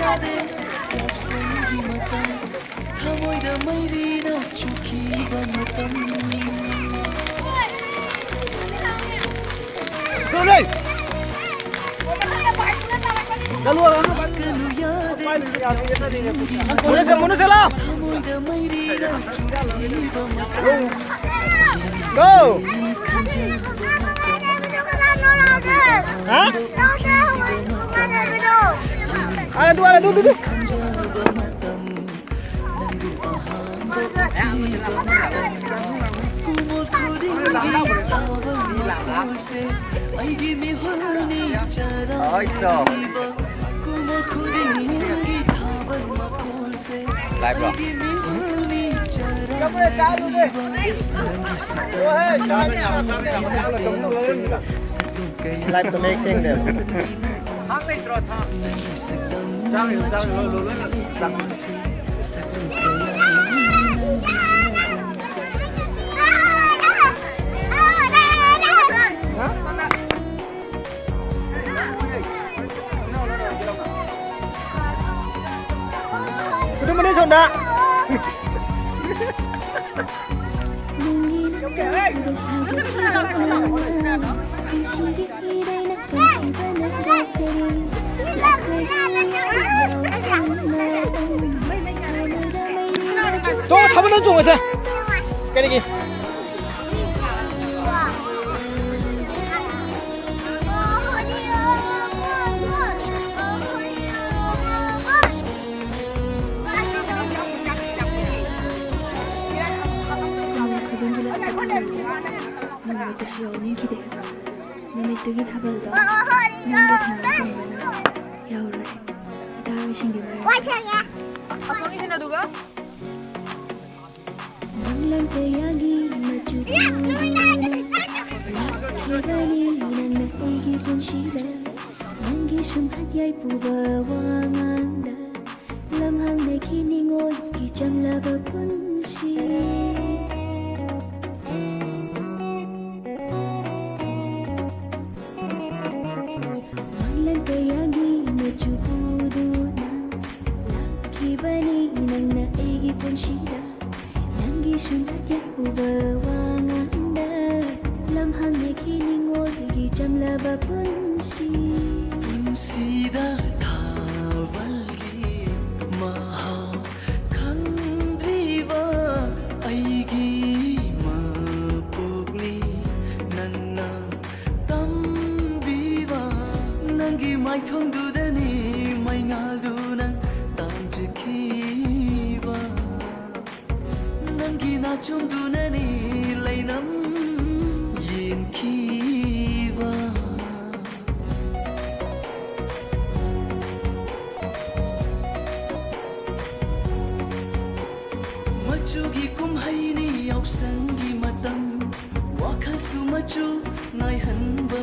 yade yaupsangi matam thamoida mairina chukhiba matam đây đã luôn rồi muốn xe lao go hả ada tu lại bro like to make thing them itu mana sonda 저 타버는 중에서 깨리기 시원히 기대 내메뚜기 타발도 난게 당근거나 야오를 다음이 신기말 Sini juga. Banglang kayagi majudunan Lakibani nang naigi pun sila Nanggi sumhat yay pubawanganda Lamhang na kiningoy kijam laba pun si Banglang kayagi majudunan Lakibani nang naigi pun sila Nanggi sumhat yay pubawanganda Lamhang na kiningoy kijam laba pun si Sida thavalgi maha khandriva aigi mapugli nanna tambiva nangi maithongdudani maingaldunan tamjikhiva nangi nachungdunani lainam yenkhiva Machugi kumhaini yaupsangi matam wakhasu machu nai hanba